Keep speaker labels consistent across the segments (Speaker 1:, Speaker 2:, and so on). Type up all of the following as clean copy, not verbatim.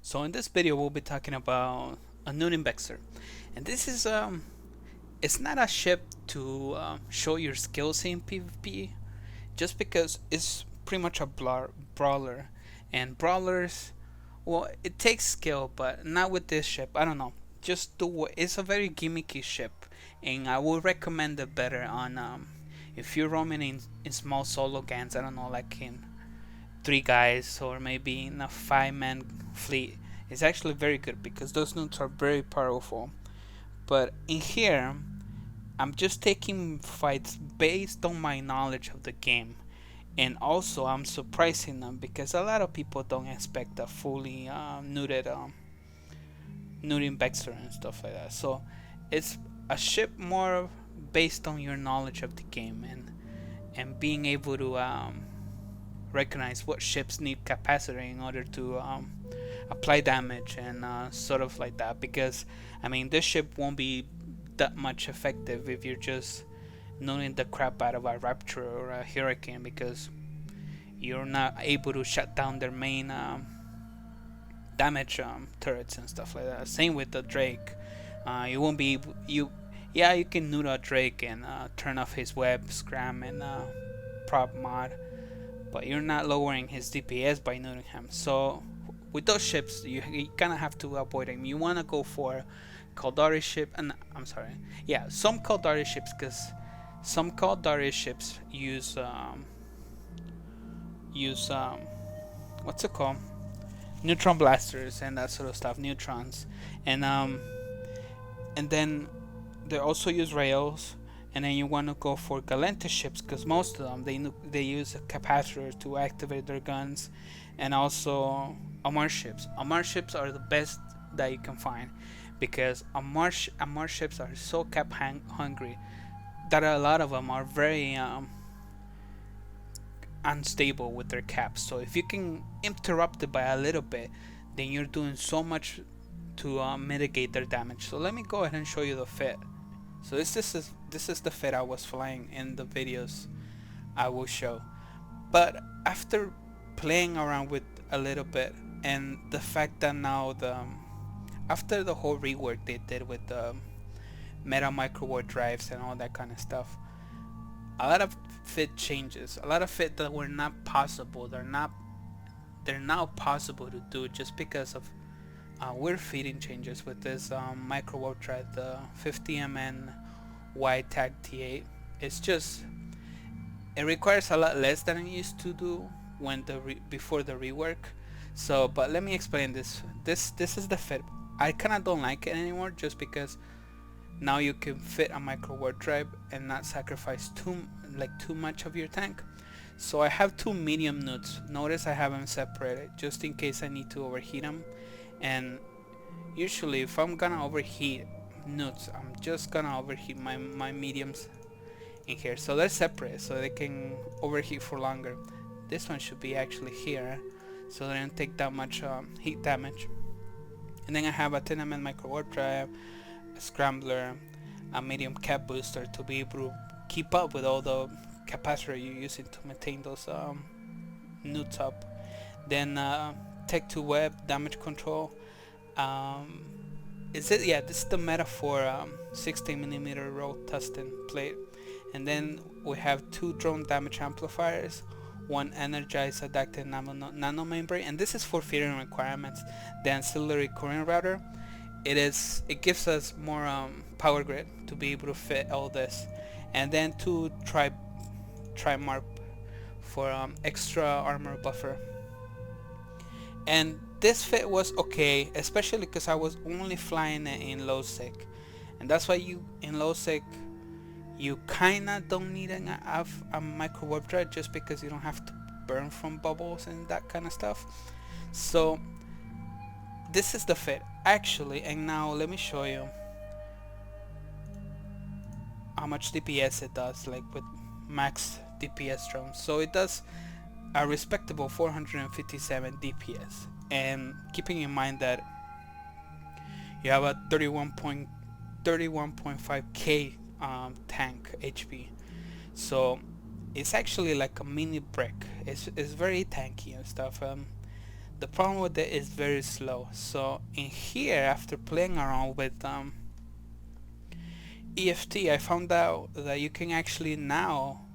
Speaker 1: So in this video we'll be talking about a Neut Vexor, and this is it's not a ship to show your skills in PvP, just because it's pretty much a brawler, and brawlers, well, it takes skill, but not with this ship. I don't know. Just do it's a very gimmicky ship, and I would recommend it better on if you're roaming in small solo games. I don't know, like in three guys or maybe in a 5-man fleet. It's actually very good because those nukes are very powerful. But in here, I'm just taking fights based on my knowledge of the game, and also I'm surprising them because a lot of people don't expect a fully neuted Vexer and stuff like that. So it's a ship more based on your knowledge of the game and being able to recognize what ships need capacity in order to apply damage and sort of like that. Because I mean, this ship won't be that much effective if you're just knowing the crap out of a Rapture or a Hurricane, because you're not able to shut down their main damage turrets and stuff like that. Same with the Drake. You won't be able, yeah, you can nuke a Drake and turn off his web scram and prop mod, but you're not lowering his DPS by nuking him. So with those ships, you kind of have to avoid them. You want to go for Caldari ship, and I'm sorry, yeah, some Caldari ships, because some Caldari ships use what's it called, neutron blasters and that sort of stuff, neutrons, and then they also use rails. And then you want to go for Galenta ships, because most of them they use a capacitor to activate their guns, and also Amar ships. Amar ships are the best that you can find, because Amar ships are so cap hungry that a lot of them are very unstable with their caps. So if you can interrupt it by a little bit, then you're doing so much to mitigate their damage. So let me go ahead and show you the fit. So this is the fit I was flying in the videos I will show. But after playing around with a little bit, and the fact that now after the whole rework they did with the meta micro warp drives and all that kind of stuff, a lot of fit changes, a lot of fit that were not possible, they're now possible to do, just because of weird feeding changes with this micro warp drive, the 50 MN wide tag T8. It's just, it requires a lot less than it used to do when before the rework. So, but let me explain this. This is the fit. I kind of don't like it anymore, just because now you can fit a micro warp drive and not sacrifice too much of your tank. So I have two medium nudes. Notice I have them separated just in case I need to overheat them. And usually if I'm gonna overheat nudes, I'm just gonna overheat my mediums in here. So they're separate so they can overheat for longer. This one should be actually here, so they don't take that much heat damage. And then I have a 10 MN micro warp drive, a scrambler, a medium cap booster to be able to keep up with all the capacitor you're using to maintain those nudes up. Then Tech 2 web damage control. This is the meta for 16mm roll tungsten plate. And then we have two drone damage amplifiers, one energized adaptive nano membrane, and this is for feeding requirements. The ancillary current router, it gives us more power grid to be able to fit all this. And then two tri-marp for extra armor buffer. And this fit was okay, especially because I was only flying it in low sec, and that's why you in low sec you kinda don't need a micro warp drive, just because you don't have to burn from bubbles and that kind of stuff. So this is the fit actually, and now let me show you how much DPS it does, like with max DPS drones. So it does a respectable 457 DPS, and keeping in mind that you have a 31.5k tank HP, so it's actually like a mini brick. It's very tanky and stuff. the problem with it is very slow. So in here, after playing around with EFT, I found out that you can actually now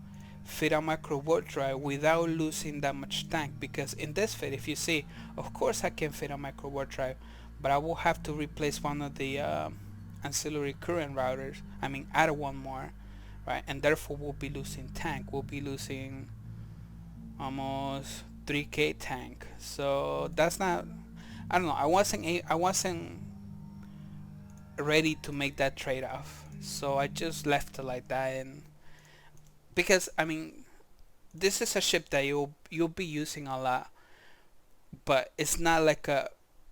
Speaker 1: fit a micro warp drive without losing that much tank, because in this fit, if you see, of course I can fit a micro warp drive, but I will have to replace one of the ancillary current routers, I mean add one more, right, and therefore we'll be losing tank, we'll be losing almost 3k tank. So that's not, I don't know, I wasn't ready to make that trade-off, so I just left it like that. And because I mean, this is a ship that you'll be using a lot, but it's not like a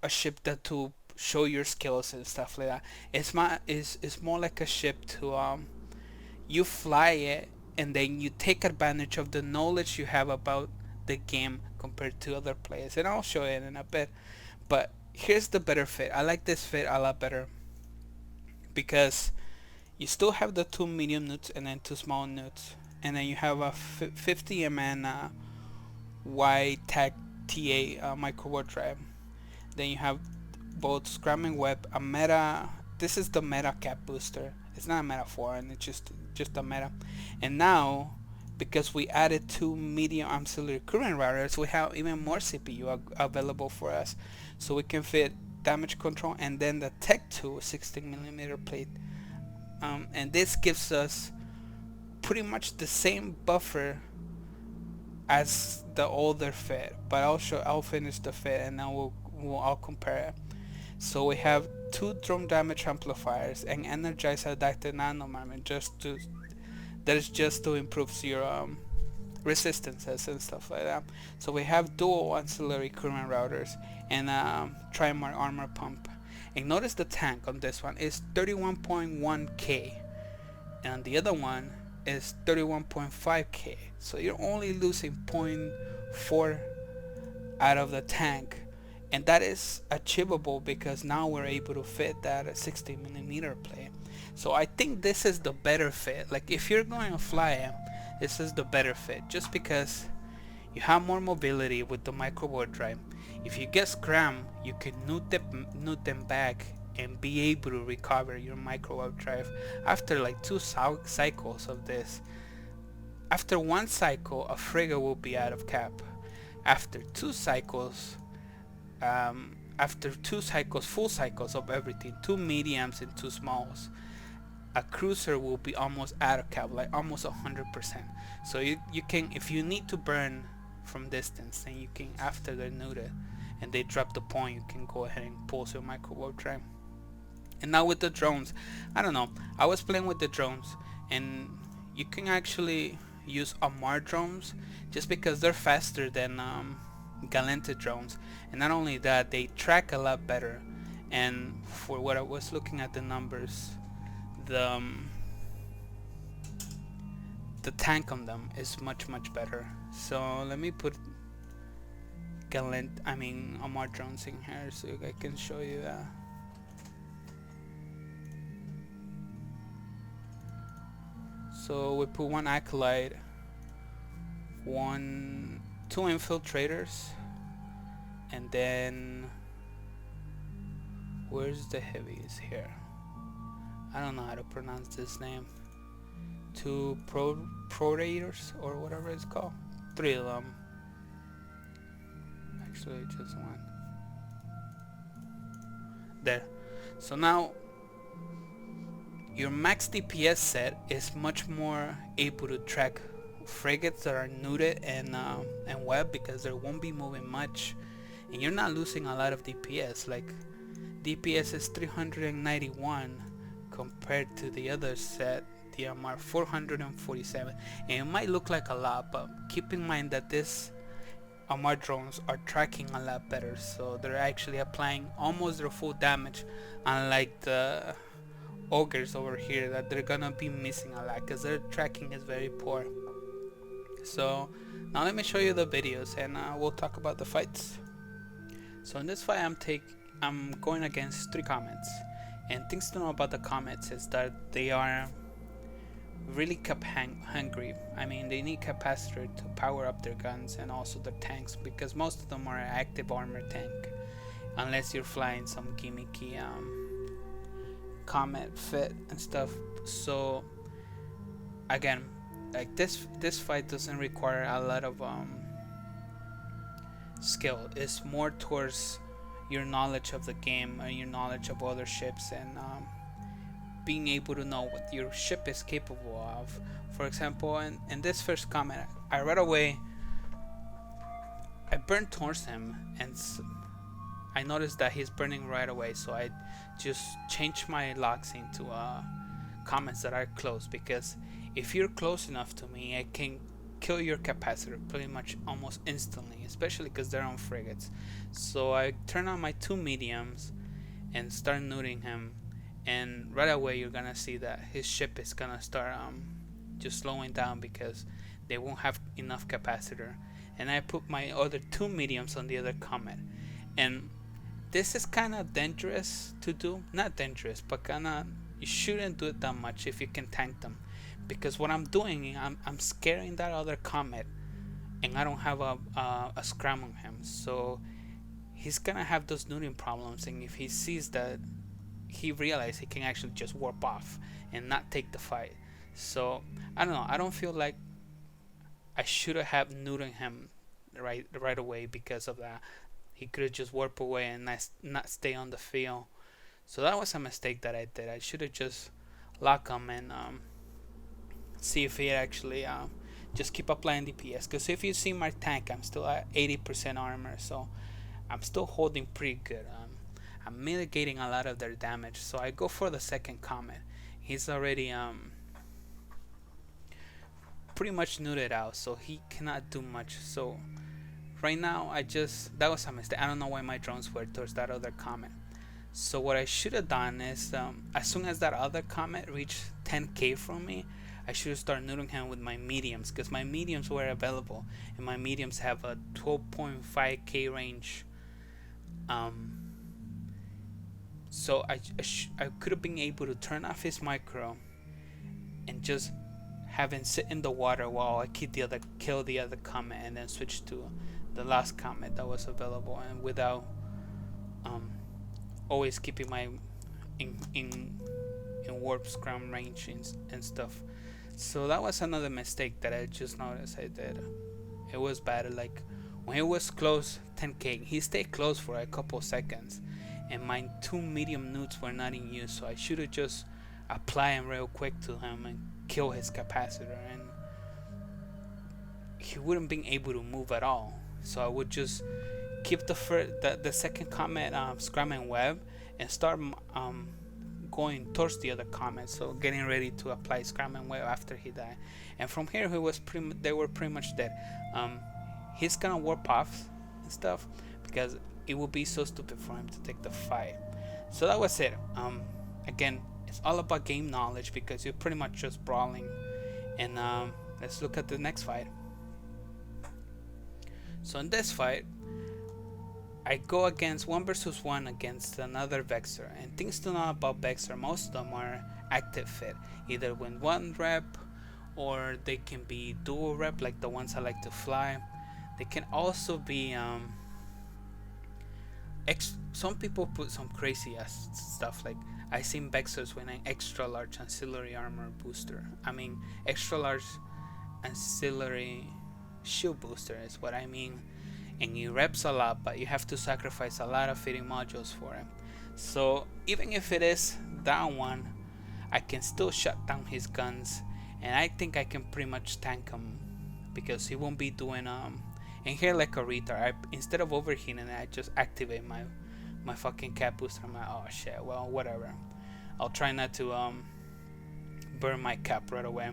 Speaker 1: ship that to show your skills and stuff like that. It's more like a ship to you fly it and then you take advantage of the knowledge you have about the game compared to other players, and I'll show it in a bit. But here's the better fit. I like this fit a lot better because you still have the 2 medium neuts and then 2 small neuts, and then you have a 50 mn wide tag TA micro warp drive. Then you have both scramming web, a meta. This is the meta cap booster. It's not a meta 4, and it's just a meta. And now, because we added 2 medium ancillary current routers, we have even more CPU available for us, so we can fit damage control and then the Tech 2 16mm plate. And this gives us pretty much the same buffer as the older fit, but I'll finish the fit and then I'll compare it. So we have 2 drone damage amplifiers and energized adaptive nanometer that is just to improve your resistances and stuff like that. So we have dual ancillary current routers and Trimark armor pump. And notice the tank on this one is 31.1k and the other one is 31.5k, so you're only losing 0.4 out of the tank, and that is achievable because now we're able to fit that 60mm plate. So I think this is the better fit. Like if you're going to fly it, this is the better fit, just because you have more mobility with the micro warp drive. If you get scrammed, you can neut them back and be able to recover your micro warp drive after like 2 cycles of this. After 1 cycle, a frigate will be out of cap. After 2 cycles, full cycles of everything, 2 mediums and 2 smalls, a cruiser will be almost out of cap, like almost 100%. So you can, if you need to burn from distance, then you can, after they're neutered and they drop the point, you can go ahead and pulse your micro warp drive. And now with the drones, I don't know, I was playing with the drones and you can actually use Amar drones just because they're faster than Galente drones, and not only that, they track a lot better. And for what I was looking at the numbers, the tank on them is much better. So let me put Amar drones in here so I can show you that. So we put 1 acolyte, 2 infiltrators, and then where's the heavies here? I don't know how to pronounce this name. 2 prorators or whatever it's called. 3 of them. Actually, just 1. There. So now your max DPS set is much more able to track frigates that are neutered and web, because they won't be moving much and you're not losing a lot of DPS. Like DPS is 391 compared to the other set, the MR 447, and it might look like a lot, but keep in mind that this Amar drones are tracking a lot better, so they're actually applying almost their full damage, unlike the ogres over here that they're gonna be missing a lot because their tracking is very poor. So now let me show you the videos and we'll talk about the fights. So in this fight I'm going against 3 Comets, and things to know about the Comets is that they are really cap hungry. I mean, they need capacitor to power up their guns and also their tanks, because most of them are active armor tank, unless you're flying some gimmicky Comet fit and stuff. So again, like this fight doesn't require a lot of skill. It's more towards your knowledge of the game and your knowledge of other ships, and being able to know what your ship is capable of. For example, in this first Comet, I right away I burned towards him, and I noticed that he's burning right away, so I just changed my locks into Comets that are close, because if you're close enough to me, I can kill your capacitor pretty much almost instantly, especially because they're on frigates. So I turn on my 2 mediums and start neuting him, and right away you're gonna see that his ship is gonna start just slowing down because they won't have enough capacitor. And I put my other 2 mediums on the other Comet, and this is kind of dangerous to do. Not dangerous, but kind of, you shouldn't do it that much if you can tank them, because what I'm doing, I'm scaring that other Comet, and I don't have a scram on him, so he's gonna have those neuting problems. And if he sees that, he realizes he can actually just warp off and not take the fight. So I don't know, I don't feel like I should have neutered him right away because of that. He could have just warped away and not stay on the field. So that was a mistake that I did. I should have just locked him and see if he actually just keep applying DPS. Because if you see my tank, I'm still at 80% armor, so I'm still holding pretty good. I'm mitigating a lot of their damage. So I go for the second Comet. He's already pretty much neutered out, so he cannot do much. So right now, that was a mistake. I don't know why my drones were towards that other Comet. So what I should have done is, as soon as that other Comet reached 10k from me, I should have started neutering him with my mediums, because my mediums were available, and my mediums have a 12.5k range. So I could have been able to turn off his micro and just have him sit in the water while I kill the other Comet, and then switch to the last Comet that was available, and without always keeping my in warp scrum range and stuff. So that was another mistake that I just noticed I did. It was bad. Like when it was close 10k, he stayed close for a couple seconds, and my 2 medium neuts were not in use, so I should have just applied him real quick to him and kill his capacitor, and he wouldn't been able to move at all. So I would just keep the second Comet scram and web, and start going towards the other Comet, so getting ready to apply scram and web after he died. And from here, they were pretty much dead. He's gonna warp off and stuff, because it would be so stupid for him to take the fight. So that was it. Again, it's all about game knowledge, because you're pretty much just brawling. And let's look at the next fight. So in this fight, I go against 1 versus 1 against another Vexer. And things to know about Vexer, most of them are active fit, either with 1 rep, or they can be dual rep, like the ones I like to fly. They can also be some people put some crazy ass stuff, like I seen Vexers with an extra large ancillary armor booster. I mean, extra large ancillary shield booster is what I mean. And he reps a lot, but you have to sacrifice a lot of fitting modules for him. So even if it is that one, I can still shut down his guns, and I think I can pretty much tank him, because he won't be doing and here, like a retard, instead of overheating it, I just activate my fucking cap booster. I'm like, oh shit, well, whatever, I'll try not to burn my cap right away.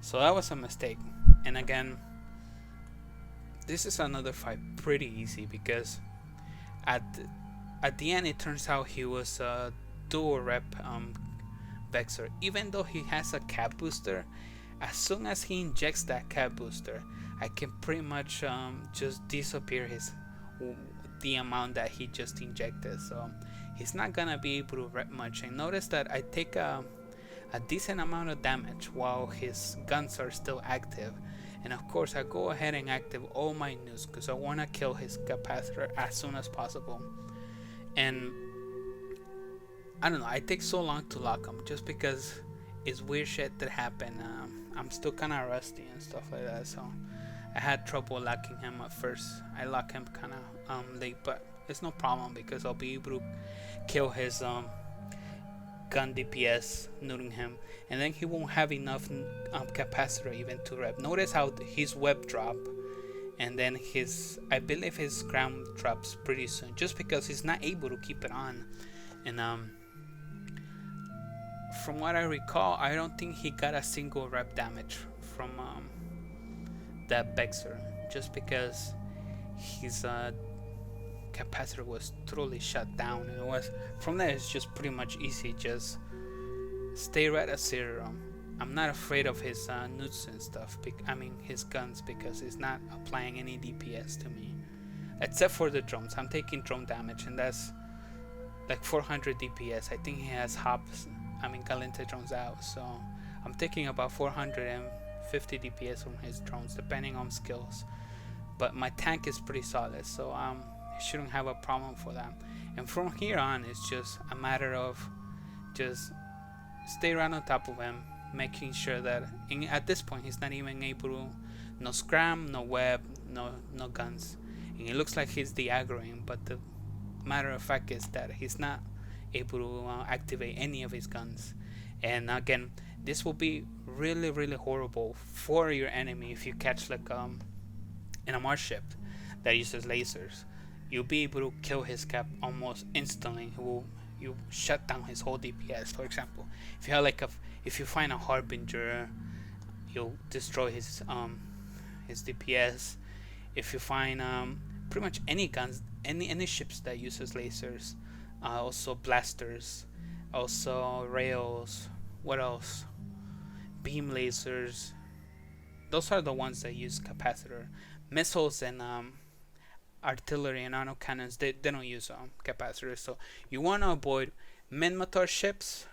Speaker 1: So that was a mistake. And again, this is another fight pretty easy, because at the end it turns out he was a dual rep Vexer. Even though he has a cap booster, as soon as he injects that cap booster, I can pretty much just disappear the amount that he just injected. So he's not gonna be able to rep much. And notice that I take a a decent amount of damage while his guns are still active. And of course I go ahead and activate all my nukes because I want to kill his capacitor as soon as possible. And I don't know, I take so long to lock him just because it's weird shit that happened. I'm still kind of rusty and stuff like that, so I had trouble locking him at first. I lock him kind of late, but it's no problem because I'll be able to kill his gun DPS neuting him, and then he won't have enough capacitor even to rep. Notice how his web drop, and then I believe his ground drops pretty soon, just because he's not able to keep it on. And from what I recall, I don't think he got a single rep damage from that Vexer, just because his capacitor was totally shut down. And it was from there, it's just pretty much easy, just stay right at 0. I'm not afraid of his neuts and stuff, I mean his guns, because he's not applying any DPS to me, except for the drones. I'm taking drone damage, and that's like 400 DPS. I think he has Galente drones out, so I'm taking about 450 DPS from his drones, depending on skills. But my tank is pretty solid, so I shouldn't have a problem for that. And from here on, it's just a matter of just stay right on top of him, making sure that at this point he's not even able to, no scram, no web, no guns, and it looks like he's de-aggroing, but the matter of fact is that he's not able to activate any of his guns. And again, this will be really, really horrible for your enemy if you catch like an MR ship that uses lasers. You'll be able to kill his cap almost instantly. You shut down his whole DPS. For example, if you have if you find a harbinger, you'll destroy his DPS. If you find pretty much any guns, any ships that uses lasers, also blasters, also rails, what else? Beam lasers. Those are the ones that use capacitor. Missiles and artillery and autocannons, they don't use capacitors. So you want to avoid Minmatar ships,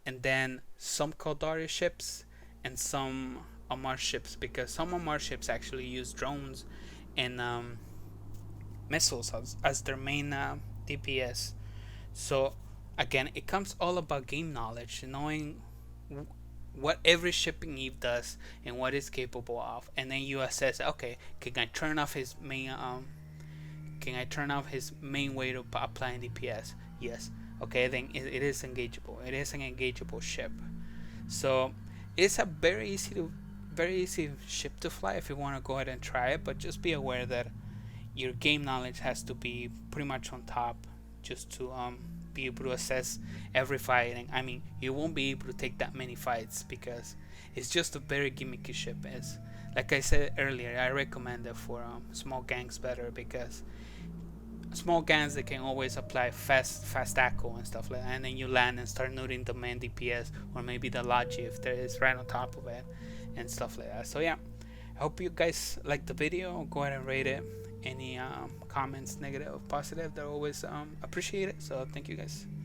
Speaker 1: and then some Caldari ships, and some Amar ships, because some Amar ships actually use drones and missiles as their main DPS. So again, it comes all about game knowledge, knowing what every shipping Eve does and what it's capable of, and then you assess, okay, can I turn off his main way to applying DPS? Yes. Okay, then it is engageable. It is an engageable ship. So it's a very easy ship to fly if you want to go ahead and try it, but just be aware that your game knowledge has to be pretty much on top, just to be able to assess every fight. And I mean, you won't be able to take that many fights because it's just a very gimmicky ship. It's like I said earlier, I recommend it for small gangs better, because small gangs, they can always apply fast echo and stuff like that, and then you land and start neuting the main DPS, or maybe the Logi if there is right on top of it and stuff like that. So yeah, I hope you guys liked the video. Go ahead and rate it. Any comments, negative or positive, they're always appreciated. So thank you guys.